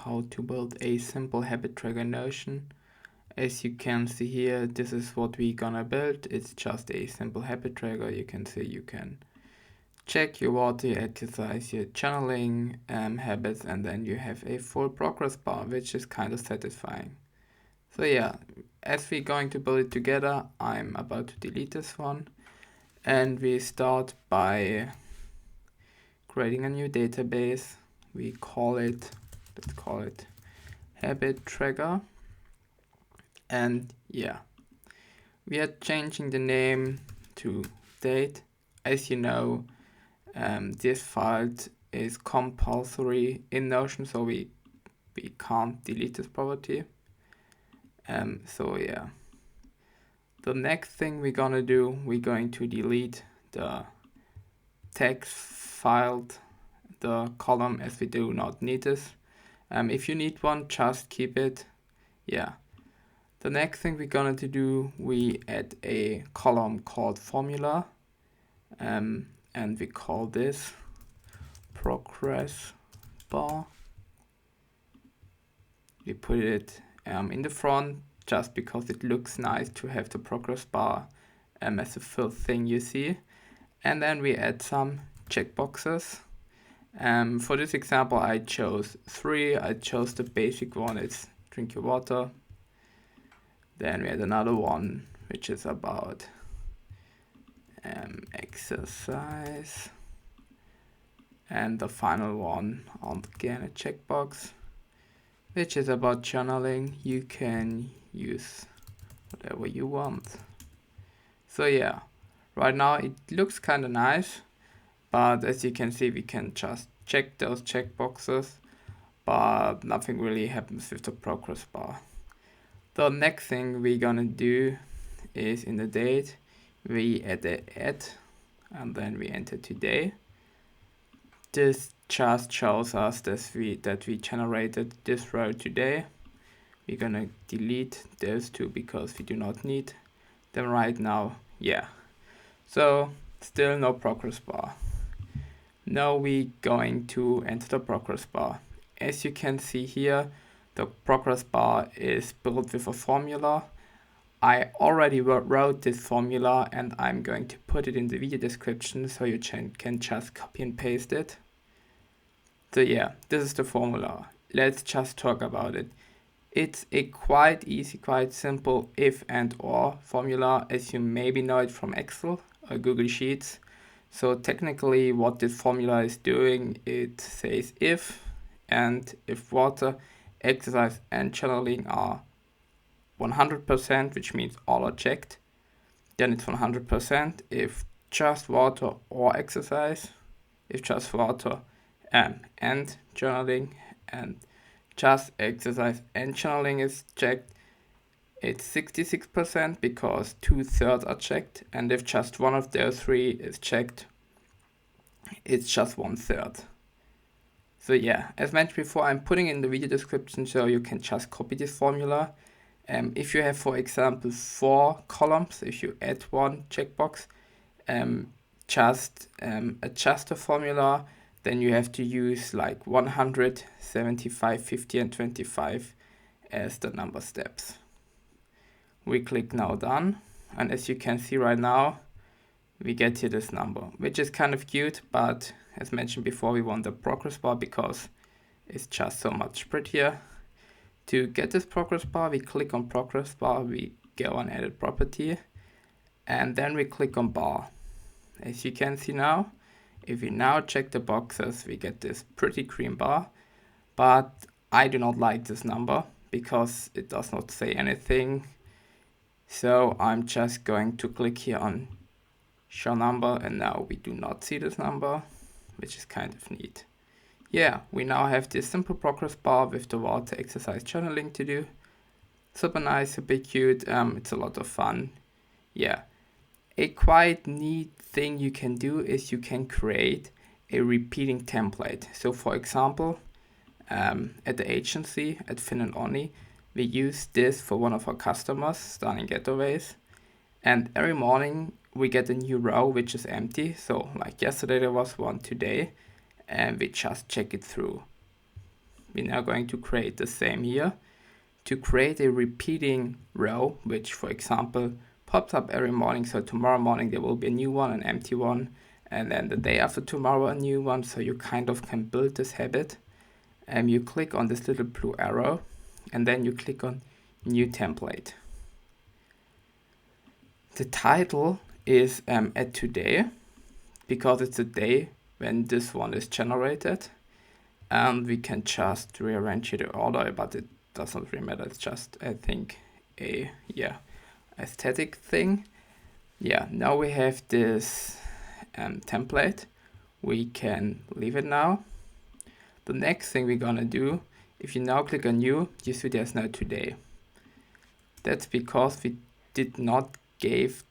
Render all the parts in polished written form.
How to build a simple habit tracker in Notion. As you can see here, this is what we're gonna build. It's just a simple habit tracker. You can see you can check your water, your exercise, your channeling habits, and then you have a full progress bar, which is kind of satisfying. So yeah, as we're going to build it together, I'm about to delete this one. And we start by creating a new database. Let's call it habit tracker. And yeah, we are changing the name to date. As you know, this file is compulsory in Notion, so we can't delete this property. So yeah, the next thing we're gonna do, we're going to delete the text file, the column, as we do not need this. If you need one, just keep it. Yeah. The next thing we're going to do, we add a column called formula, and we call this progress bar. We put it in the front just because it looks nice to have the progress bar as the first thing you see. And then we add some checkboxes. For this example, I chose 3. I chose the basic one, it's drink your water. Then we had another one, which is about exercise. And the final one, again a checkbox, which is about journaling. You can use whatever you want. So yeah, right now it looks kind of nice, but as you can see, we can just check those checkboxes, but nothing really happens with the progress bar. The next thing we're gonna do is in the date, we add the add, and then we enter today. This just shows us that we generated this row today. We're gonna delete those two because we do not need them right now. Yeah. So still no progress bar. Now we're going to enter the progress bar. As you can see here, the progress bar is built with a formula. I already wrote this formula and I'm going to put it in the video description so you can just copy and paste it. So yeah, this is the formula. Let's just talk about it. It's a quite easy, quite simple if and or formula, as you maybe know it from Excel or Google Sheets. So technically what this formula is doing, it says if water, exercise and channeling are 100%, which means all are checked, then it's 100%. If just water or exercise, if just water and journaling and just exercise and channeling is checked, it's 66% because 2/3 are checked, and if just one of those 3 is checked, it's just 1/3. So yeah, as mentioned before, I'm putting in the video description so you can just copy this formula. If you have, for example, 4 columns, if you add one checkbox, just adjust the formula, then you have to use like 100, 75, 50 and 25 as the number steps. We click now done, and as you can see right now, we get here this number, which is kind of cute, but as mentioned before, we want the progress bar because it's just so much prettier. To get this progress bar, we click on progress bar, we go on edit property, and then we click on bar. As you can see now, if we now check the boxes, we get this pretty green bar, but I do not like this number because it does not say anything. So I'm just going to click here on show number, and now we do not see this number, which is kind of neat. Yeah, we now have this simple progress bar with the water, exercise, channeling to do. Super nice, super cute, it's a lot of fun. Yeah, a quite neat thing you can do is you can create a repeating template. So for example, at the agency, at Finn and Oni, we use this for one of our customers, Stunning Getaways, and every morning we get a new row which is empty. So like yesterday there was one, today, and we just check it through. we're now going to create the same here. To create a repeating row, which for example pops up every morning, so tomorrow morning there will be a new one, an empty one, and then the day after tomorrow a new one, so you kind of can build this habit. You click on this little blue arrow and then you click on new template. The title is at today, because it's a day when this one is generated, and we can just rearrange the order, but it doesn't really matter. It's just, I think, a aesthetic thing. Now we have this template. We can leave it now. The next thing we're gonna do, if you now click on new, you see there's no today. That's because we did not give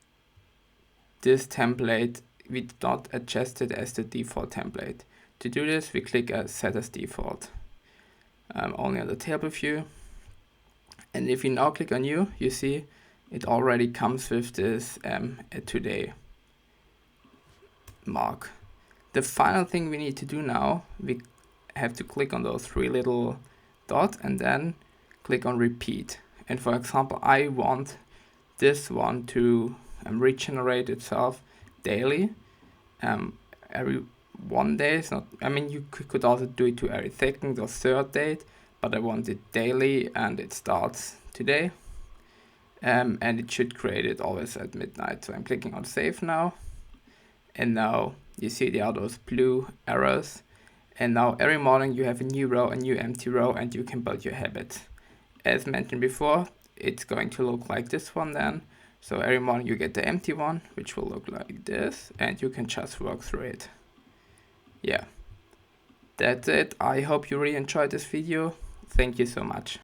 this template, we did not adjust it as the default template. To do this, we click set as default, only on the table view. And if you now click on new, you see it already comes with this at today mark. The final thing we need to do now, we have to click on those three little dots and then click on repeat. And for example, I want this one to regenerate itself daily, every 1 day. It's not, I mean, you could also do it to every second or third date, but I want it daily and it starts today. And it should create it always at midnight. So I'm clicking on save now. And now you see there are those blue arrows. And now every morning you have a new row, a new empty row, and you can build your habits. As mentioned before, it's going to look like this one then. So every morning you get the empty one, which will look like this, and you can just work through it. Yeah, that's it. I hope you really enjoyed this video. Thank you so much.